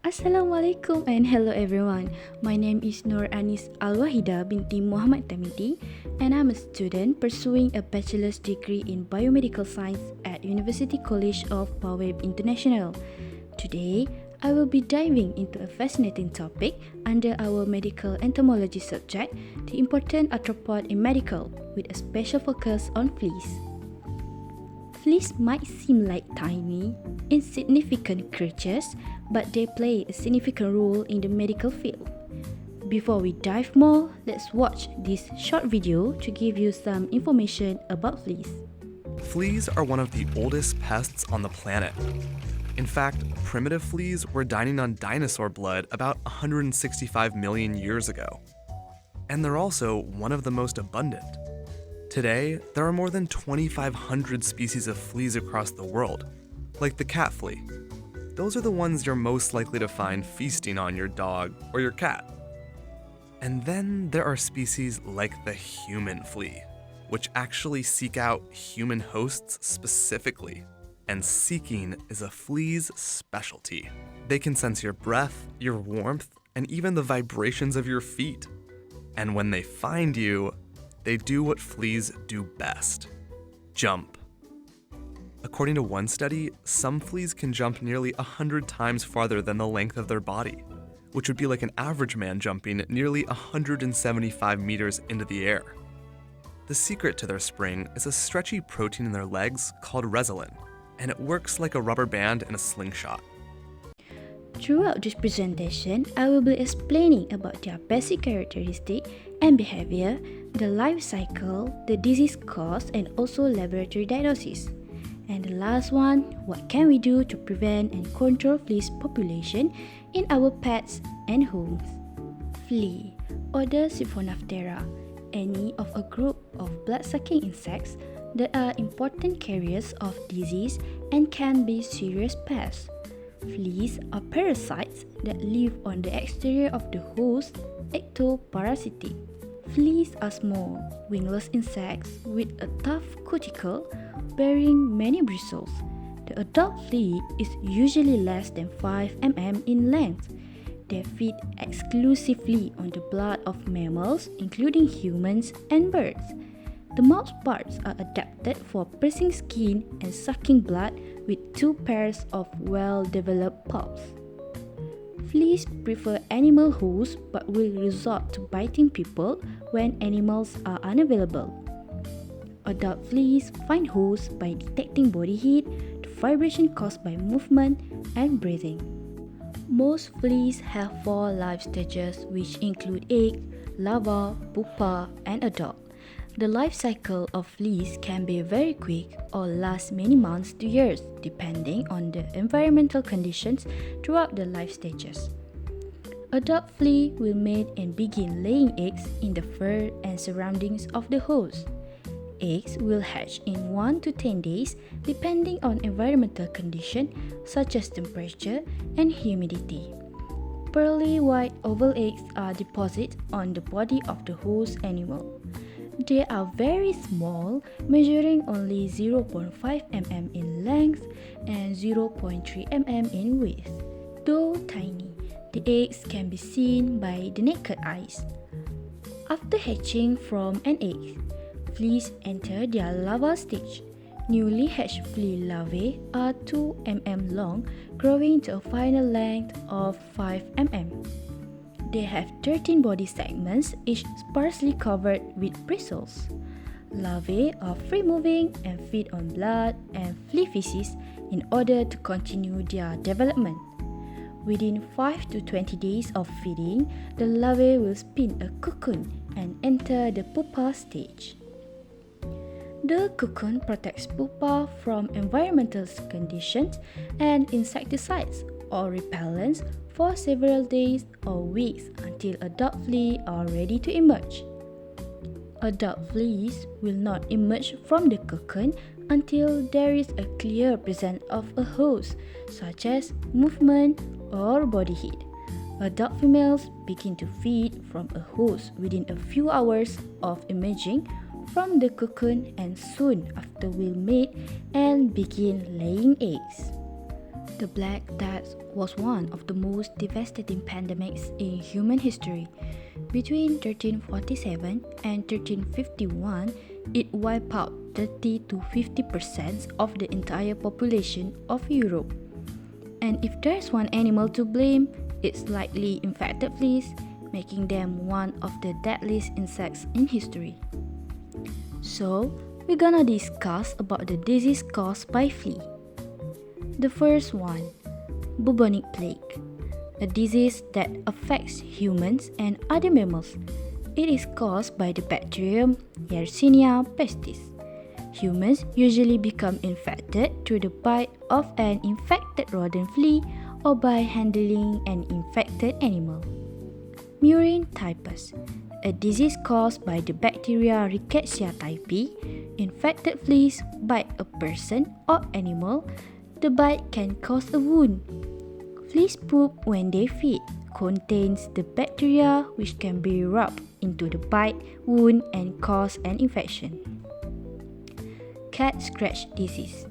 Assalamualaikum and hello everyone. My name is Nur Anis Al-Wahida binti Muhammad Tamiti and I'm a student pursuing a bachelor's degree in biomedical science at University College of Poweb International. Today, I will be diving into a fascinating topic under our medical entomology subject, the important arthropod in medical, with a special focus on fleas. Fleas might seem like tiny, insignificant creatures, but they play a significant role in the medical field. Before we dive more, let's watch this short video to give you some information about fleas. Fleas are one of the oldest pests on the planet. In fact, primitive fleas were dining on dinosaur blood about 165 million years ago. And they're also one of the most abundant. Today, there are more than 2,500 species of fleas across the world, like the cat flea. Those are the ones you're most likely to find feasting on your dog or your cat. And then there are species like the human flea, which actually seek out human hosts specifically. And seeking is a flea's specialty. They can sense your breath, your warmth, and even the vibrations of your feet. And when they find you, they do what fleas do best: jump. According to one study, some fleas can jump nearly 100 times farther than the length of their body, which would be like an average man jumping nearly 175 meters into the air. The secret to their spring is a stretchy protein in their legs called resilin, and it works like a rubber band in a slingshot. Throughout this presentation, I will be explaining about their basic characteristic and behavior, the life cycle, the disease cause, and also laboratory diagnosis. And the last one, what can we do to prevent and control fleas population in our pets and homes? Flea, order Siphonophthera, any of a group of blood-sucking insects that are important carriers of disease and can be serious pests. Fleas are parasites that live on the exterior of the host, ectoparasitic. Fleas are small, wingless insects with a tough cuticle bearing many bristles. The adult flea is usually less than 5 mm in length. They feed exclusively on the blood of mammals, including humans and birds. The mouth parts are adapted for pressing skin and sucking blood with 2 pairs of well-developed palps. Fleas prefer animal hosts but will resort to biting people when animals are unavailable. Adult fleas find hosts by detecting body heat, the vibration caused by movement, and breathing. Most fleas have 4 life stages, which include egg, larva, pupa, and adult. The life cycle of fleas can be very quick or last many months to years, depending on the environmental conditions throughout the life stages. Adult flea will mate and begin laying eggs in the fur and surroundings of the host. Eggs will hatch in 1 to 10 days, depending on environmental conditions such as temperature and humidity. Pearly white oval eggs are deposited on the body of the host animal. They are very small, measuring only 0.5 mm in length and 0.3 mm in width. Though tiny, the eggs can be seen by the naked eyes. After hatching from an egg, fleas enter their larval stage. Newly hatched flea larvae are 2 mm long, growing to a final length of 5 mm. They have 13 body segments, each sparsely covered with bristles. Larvae are free-moving and feed on blood and flea feces in order to continue their development. Within 5 to 20 days of feeding, the larvae will spin a cocoon and enter the pupa stage. The cocoon protects pupa from environmental conditions and insecticides or repellents for several days or weeks until adult fleas are ready to emerge. Adult fleas will not emerge from the cocoon until there is a clear presence of a host, such as movement or body heat. Adult females begin to feed from a host within a few hours of emerging from the cocoon and soon after will mate and begin laying eggs. The black dots was one of the most devastating pandemics in human history. Between 1347 and 1351, it wiped out 30 to 50% of the entire population of Europe. And if there's one animal to blame, it's likely infected fleas, making them one of the deadliest insects in history. So, we're gonna discuss about the disease caused by flea. The first one, bubonic plague, a disease that affects humans and other mammals. It is caused by the bacterium Yersinia pestis. Humans usually become infected through the bite of an infected rodent flea or by handling an infected animal. Murine typhus, a disease caused by the bacteria Rickettsia typhi. Infected fleas bite a person or animal. The bite can cause a wound. Fleas poop when they feed, contains the bacteria which can be rubbed into the bite wound and cause an infection. Cat scratch disease.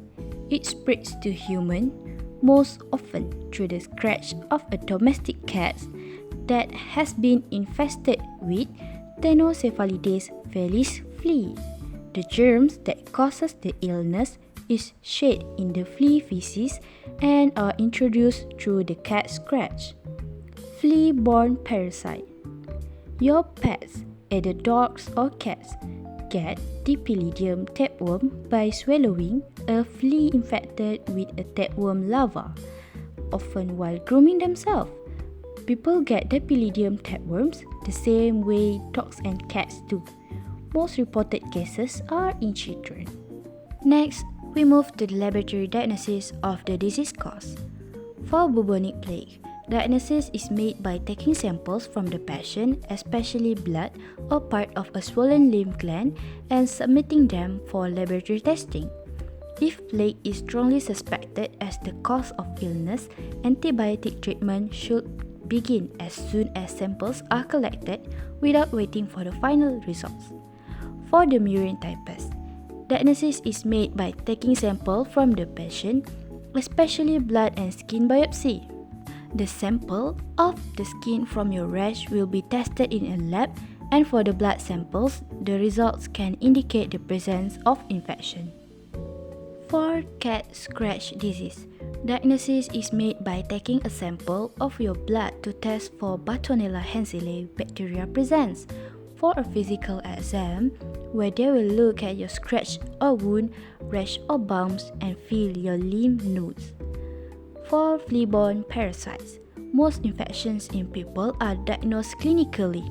It spreads to human most often through the scratch of a domestic cat that has been infested with Tenocephalides felis flea. The germs that causes the illness is shed in the flea feces and are introduced through the cat scratch. Flea-borne parasite. Your pets, either dogs or cats, get Dipylidium tapeworm by swallowing a flea infected with a tapeworm larva, often while grooming themselves. People get Dipylidium tapeworms the same way dogs and cats do. Most reported cases are in children. Next, we move to the laboratory diagnosis of the disease cause. For bubonic plague, diagnosis is made by taking samples from the patient, especially blood or part of a swollen lymph gland, and submitting them for laboratory testing. If plague is strongly suspected as the cause of illness, antibiotic treatment should begin as soon as samples are collected without waiting for the final results. For the murine typhus, diagnosis is made by taking sample from the patient, especially blood and skin biopsy. The sample of the skin from your rash will be tested in a lab, and for the blood samples, the results can indicate the presence of infection. For cat scratch disease, diagnosis is made by taking a sample of your blood to test for Bartonella henselae bacteria presence. For a physical exam, where they will look at your scratch or wound, rash or bumps, and feel your lymph nodes. For flea-borne parasites, most infections in people are diagnosed clinically.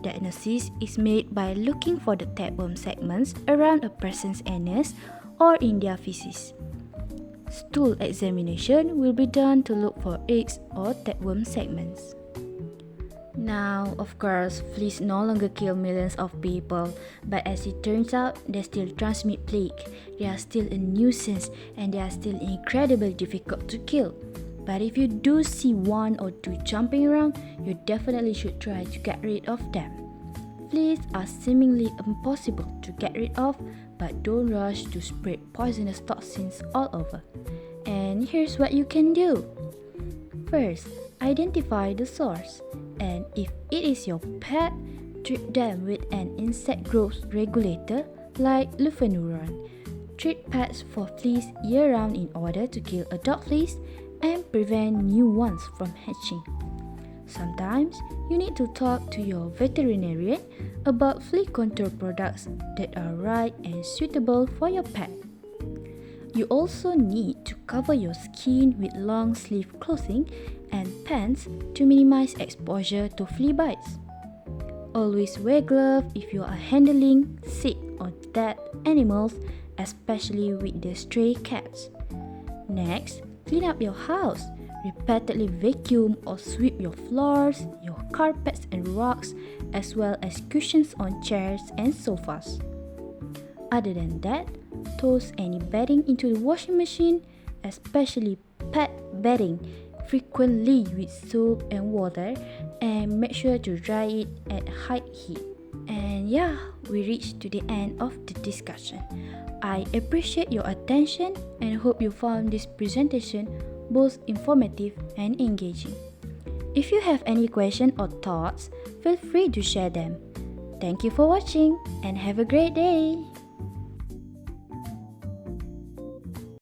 Diagnosis is made by looking for the tapeworm segments around a person's anus or in their feces. Stool examination will be done to look for eggs or tapeworm segments. Now, of course, fleas no longer kill millions of people, but as it turns out, they still transmit plague. They are still a nuisance and they are still incredibly difficult to kill. But if you do see one or two jumping around, you definitely should try to get rid of them. Fleas are seemingly impossible to get rid of, but don't rush to spread poisonous toxins all over. And here's what you can do. First, identify the source, and if it is your pet, treat them with an insect growth regulator like lufanuron. Treat pets for fleas year-round in order to kill adult fleas and prevent new ones from hatching. Sometimes you need to talk to your veterinarian about flea control products that are right and suitable for your pet. You also need to cover your skin with long sleeve clothing and pants to minimize exposure to flea bites. Always wear gloves if you are handling sick or dead animals, especially with the stray cats. Next, clean up your house. Repeatedly vacuum or sweep your floors, your carpets and rugs, as well as cushions on chairs and sofas. Other than that, toss any bedding into the washing machine, especially pet bedding, frequently with soap and water, and make sure to dry it at high heat. And yeah, we reached to the end of the discussion. I appreciate your attention and hope you found this presentation both informative and engaging. If you have any questions or thoughts, feel free to share them. Thank you for watching and have a great day!